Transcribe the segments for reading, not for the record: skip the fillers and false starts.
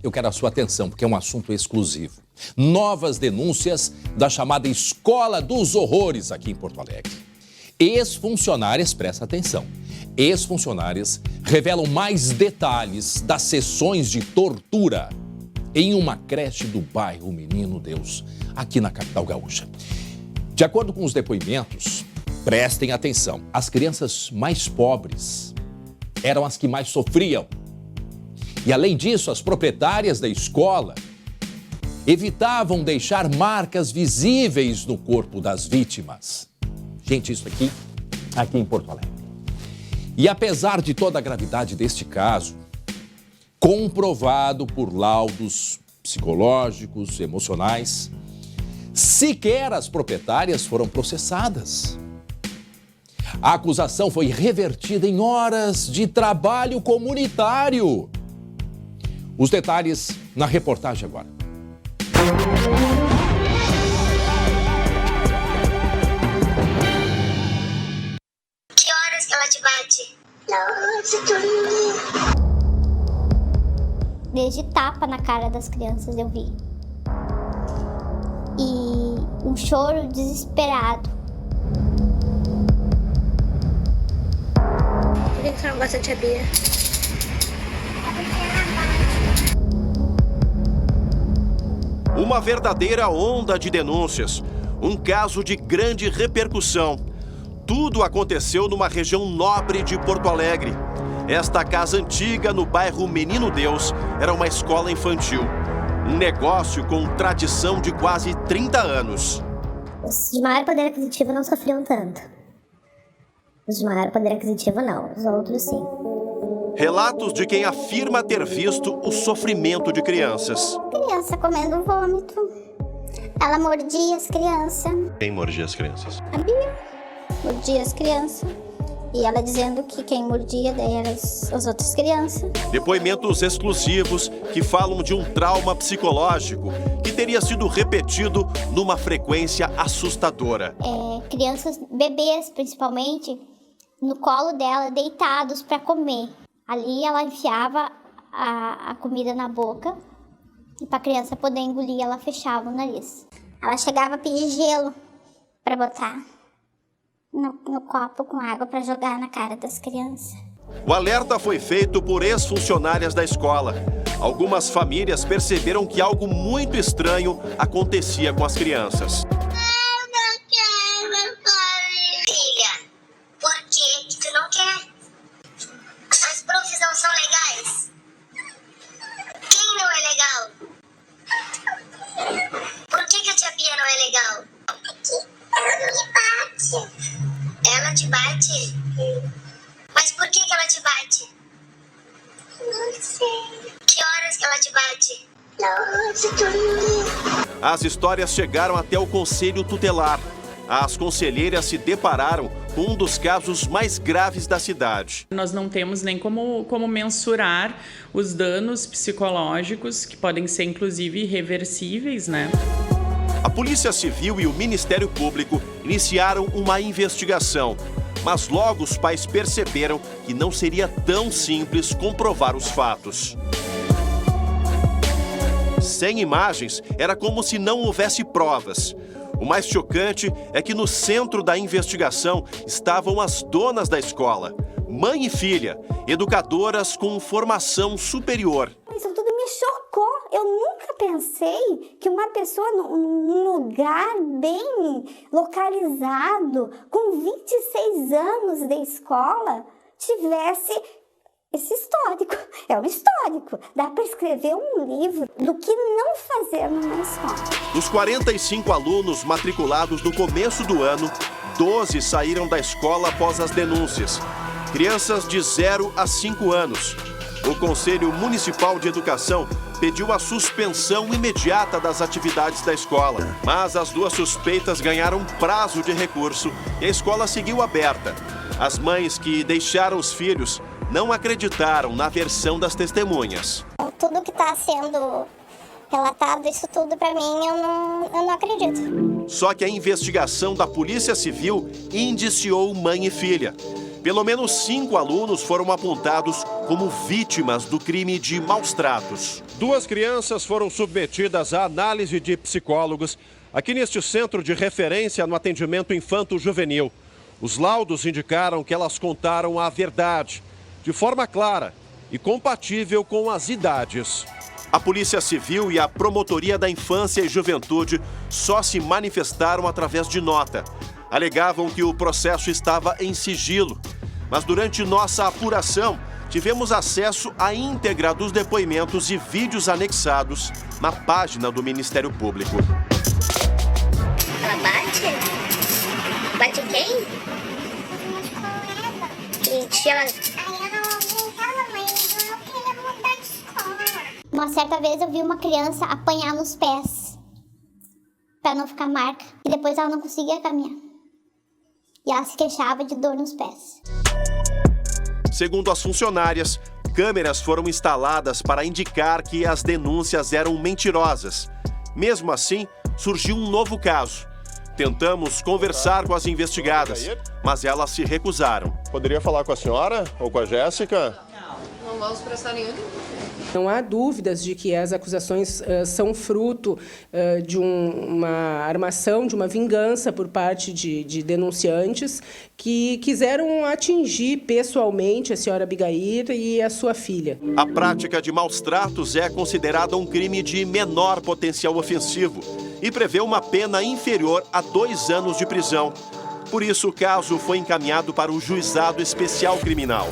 eu quero a sua atenção, porque é um assunto exclusivo. Novas denúncias da chamada Escola dos Horrores aqui em Porto Alegre. Ex-funcionárias, presta atenção, ex-funcionárias revelam mais detalhes das sessões de tortura em uma creche do bairro Menino Deus, aqui na capital gaúcha. De acordo com os depoimentos, prestem atenção, as crianças mais pobres eram as que mais sofriam. E além disso, as proprietárias da escola evitavam deixar marcas visíveis no corpo das vítimas. Gente, isso aqui em Porto Alegre. E apesar de toda a gravidade deste caso, comprovado por laudos psicológicos, emocionais, sequer as proprietárias foram processadas. A acusação foi revertida em horas de trabalho comunitário. Os detalhes na reportagem agora. Que horas que ela te bate? Desde tapa na cara das crianças eu vi. E um choro desesperado. Por que você não gosta de tia Bia? Uma verdadeira onda de denúncias, um caso de grande repercussão. Tudo aconteceu numa região nobre de Porto Alegre. Esta casa antiga, no bairro Menino Deus, era uma escola infantil. Um negócio com tradição de quase 30 anos. Os de maior poder aquisitivo não sofriam tanto. Os de maior poder aquisitivo não, os outros sim. Relatos de quem afirma ter visto o sofrimento de crianças. Criança comendo vômito. Ela mordia as crianças. Quem mordia as crianças? A Bia mordia as crianças. E ela dizendo que quem mordia daí eram as outras crianças. Depoimentos exclusivos que falam de um trauma psicológico que teria sido repetido numa frequência assustadora. Crianças, bebês principalmente, no colo dela, deitados para comer. Ali ela enfiava a comida na boca e para a criança poder engolir, ela fechava o nariz. Ela chegava a pedir gelo para botar no copo com água para jogar na cara das crianças. O alerta foi feito por ex-funcionárias da escola. Algumas famílias perceberam que algo muito estranho acontecia com as crianças. Eu não quero, pai. Filha, por que tu não quer? As profs não são legais? Quem não é legal? Por que a tia Bia não é legal? Porque ela me bate. Ela te bate? Mas por que ela te bate? Não sei. Que horas que ela te bate? Não, se dormir. As histórias chegaram até o Conselho Tutelar. As conselheiras se depararam com um dos casos mais graves da cidade. Nós não temos nem como mensurar os danos psicológicos, que podem ser inclusive irreversíveis, né? A Polícia Civil e o Ministério Público iniciaram uma investigação, mas logo os pais perceberam que não seria tão simples comprovar os fatos. Sem imagens, era como se não houvesse provas. O mais chocante é que no centro da investigação estavam as donas da escola, mãe e filha, educadoras com formação superior. Isso tudo me chocou. Eu nunca pensei que uma pessoa num lugar bem localizado, com 26 anos de escola, tivesse esse histórico. É um histórico. Dá para escrever um livro do que não fazer numa escola. Dos 45 alunos matriculados no começo do ano, 12 saíram da escola após as denúncias. Crianças de 0 a 5 anos. O Conselho Municipal de Educação pediu a suspensão imediata das atividades da escola. Mas as duas suspeitas ganharam prazo de recurso e a escola seguiu aberta. As mães que deixaram os filhos não acreditaram na versão das testemunhas. Tudo que está sendo relatado, isso tudo para mim, eu não acredito. Só que a investigação da Polícia Civil indiciou mãe e filha. Pelo menos 5 alunos foram apontados como vítimas do crime de maus tratos. 2 crianças foram submetidas à análise de psicólogos aqui neste centro de referência no atendimento infanto-juvenil. Os laudos indicaram que elas contaram a verdade, de forma clara e compatível com as idades. A Polícia Civil e a Promotoria da Infância e Juventude só se manifestaram através de nota. Alegavam que o processo estava em sigilo. Mas durante nossa apuração, tivemos acesso à íntegra dos depoimentos e vídeos anexados na página do Ministério Público. Ela bate? Bate quem? E ela... Uma certa vez eu vi uma criança apanhar nos pés para não ficar marca e depois ela não conseguia caminhar. E ela se queixava de dor nos pés. Segundo as funcionárias, câmeras foram instaladas para indicar que as denúncias eram mentirosas. Mesmo assim, surgiu um novo caso. Tentamos conversar com as investigadas, mas elas se recusaram. Poderia falar com a senhora ou com a Jéssica? Não vamos prestar nenhum. Não há dúvidas de que as acusações são fruto de uma armação, de uma vingança por parte de denunciantes que quiseram atingir pessoalmente a senhora Abigail e a sua filha. A prática de maus tratos é considerada um crime de menor potencial ofensivo e prevê uma pena inferior a 2 anos de prisão. Por isso, o caso foi encaminhado para o Juizado Especial Criminal.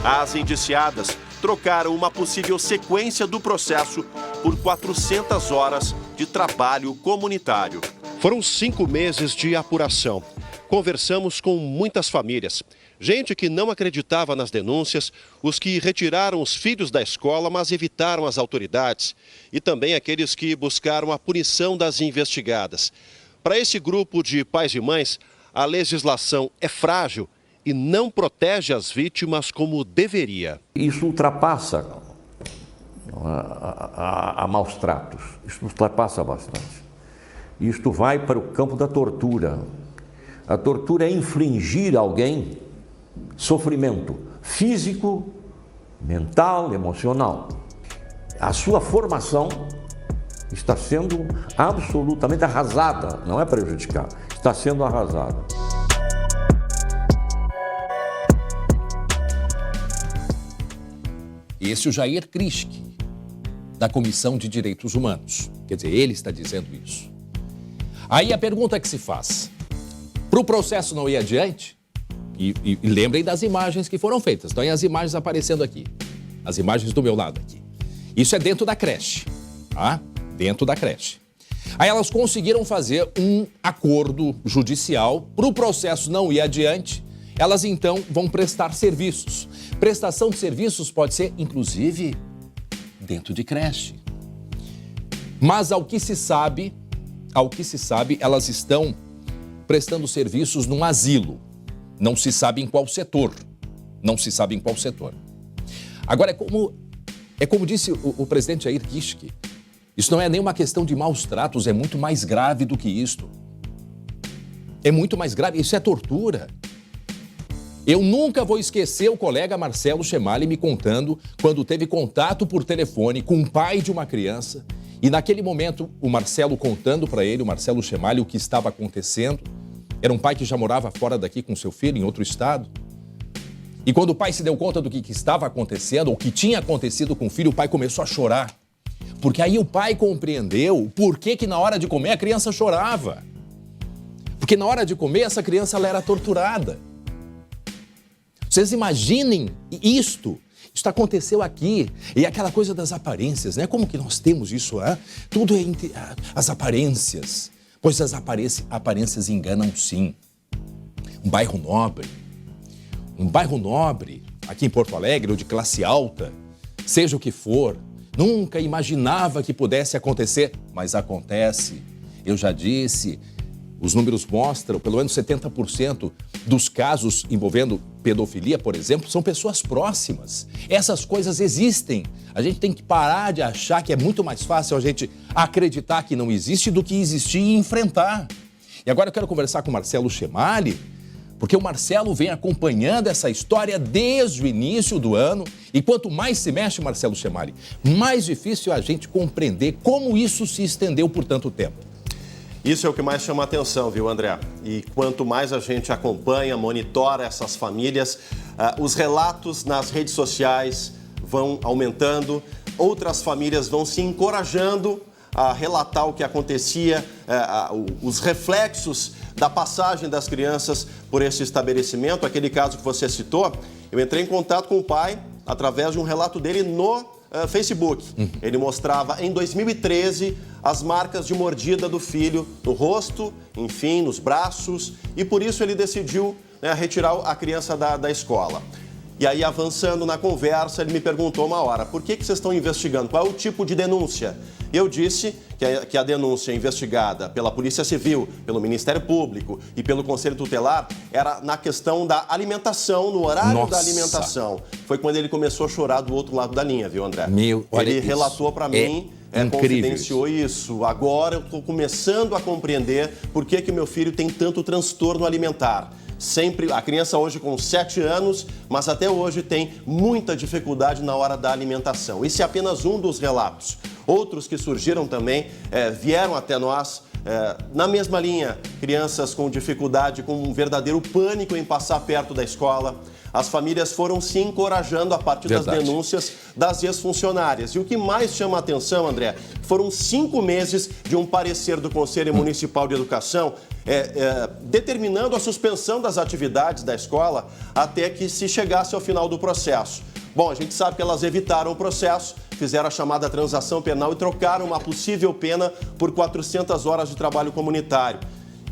As indiciadas trocaram uma possível sequência do processo por 400 horas de trabalho comunitário. Foram 5 meses de apuração. Conversamos com muitas famílias. Gente que não acreditava nas denúncias, os que retiraram os filhos da escola, mas evitaram as autoridades. E também aqueles que buscaram a punição das investigadas. Para esse grupo de pais e mães, a legislação é frágil e não protege as vítimas como deveria. Isso ultrapassa a maus tratos, isso ultrapassa bastante. Isto vai para o campo da tortura. A tortura é infligir a alguém sofrimento físico, mental, emocional. A sua formação está sendo absolutamente arrasada, não é prejudicada, está sendo arrasada. Esse é o Jair Krischke, da Comissão de Direitos Humanos. Quer dizer, ele está dizendo isso. Aí a pergunta que se faz, para o processo não ir adiante, e lembrem das imagens que foram feitas, estão aí as imagens aparecendo aqui, as imagens do meu lado aqui. Isso é dentro da creche, tá? Dentro da creche. Aí elas conseguiram fazer um acordo judicial para o processo não ir adiante. Elas então vão prestar serviços. Prestação de serviços pode ser, inclusive, dentro de creche. Mas ao que se sabe, elas estão prestando serviços num asilo. Não se sabe em qual setor. Não se sabe em qual setor. Agora, é como disse o presidente Jair Krischke, isso não é nem uma questão de maus tratos, é muito mais grave do que isto. É muito mais grave, isso é tortura. Eu nunca vou esquecer o colega Marcelo Chemali me contando quando teve contato por telefone com o pai de uma criança e naquele momento o Marcelo contando para ele, o Marcelo Chemali, o que estava acontecendo. Era um pai que já morava fora daqui com seu filho em outro estado. E quando o pai se deu conta do que estava acontecendo, ou que tinha acontecido com o filho, o pai começou a chorar. Porque aí o pai compreendeu por que na hora de comer a criança chorava. Porque na hora de comer essa criança ela era torturada. Vocês imaginem isto. Isso aconteceu aqui. E aquela coisa das aparências, né? Como que nós temos isso? Tudo é as aparências. Pois as aparências enganam sim. Um bairro nobre, aqui em Porto Alegre, ou de classe alta, seja o que for, nunca imaginava que pudesse acontecer, mas acontece. Eu já disse, os números mostram, pelo menos 70% dos casos envolvendo pedofilia, por exemplo, são pessoas próximas. Essas coisas existem. A gente tem que parar de achar que é muito mais fácil a gente acreditar que não existe do que existir e enfrentar. E agora eu quero conversar com o Marcelo Chemali Porque o Marcelo vem acompanhando essa história desde o início do ano e quanto mais se mexe, Marcelo Chemali, mais difícil é a gente compreender como isso se estendeu por tanto tempo. Isso é o que mais chama a atenção, viu, André? E quanto mais a gente acompanha, monitora essas famílias, os relatos nas redes sociais vão aumentando, outras famílias vão se encorajando a relatar o que acontecia, os reflexos da passagem das crianças por esse estabelecimento. Aquele caso que você citou, eu entrei em contato com o pai através de um relato dele no Facebook. Ele mostrava em 2013 as marcas de mordida do filho no rosto, enfim, nos braços, e por isso ele decidiu retirar a criança da escola. E aí, avançando na conversa, ele me perguntou uma hora, por que vocês estão investigando? Qual é o tipo de denúncia? Eu disse que a denúncia investigada pela Polícia Civil, pelo Ministério Público e pelo Conselho Tutelar era na questão da alimentação, no horário da alimentação. Foi quando ele começou a chorar do outro lado da linha, viu, André? Ele relatou para mim, confidenciou isso. Agora eu estou começando a compreender por que meu filho tem tanto transtorno alimentar. Sempre, a criança hoje com 7 anos, mas até hoje tem muita dificuldade na hora da alimentação. Esse é apenas um dos relatos. Outros que surgiram também vieram até nós na mesma linha. Crianças com dificuldade, com um verdadeiro pânico em passar perto da escola. As famílias foram se encorajando a partir das denúncias das ex-funcionárias. E o que mais chama a atenção, André, foram 5 meses de um parecer do Conselho Municipal de Educação determinando a suspensão das atividades da escola até que se chegasse ao final do processo. Bom, a gente sabe que elas evitaram o processo, fizeram a chamada transação penal e trocaram uma possível pena por 400 horas de trabalho comunitário.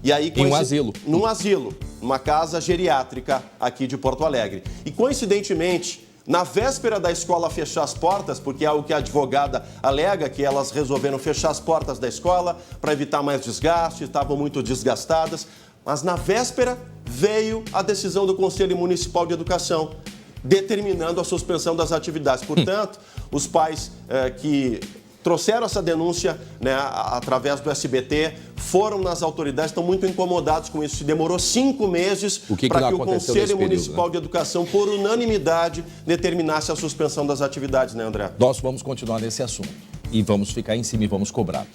E aí, em um asilo. Num asilo, numa casa geriátrica aqui de Porto Alegre. E coincidentemente, na véspera da escola fechar as portas, porque é o que a advogada alega, que elas resolveram fechar as portas da escola para evitar mais desgaste, estavam muito desgastadas, mas na véspera veio a decisão do Conselho Municipal de Educação, determinando a suspensão das atividades. Portanto, os pais que trouxeram essa denúncia através do SBT, foram nas autoridades, estão muito incomodados com isso. Demorou 5 meses para que o Conselho Municipal de Educação, por unanimidade, determinasse a suspensão das atividades, né, André? Nós vamos continuar nesse assunto e vamos ficar em cima e vamos cobrar.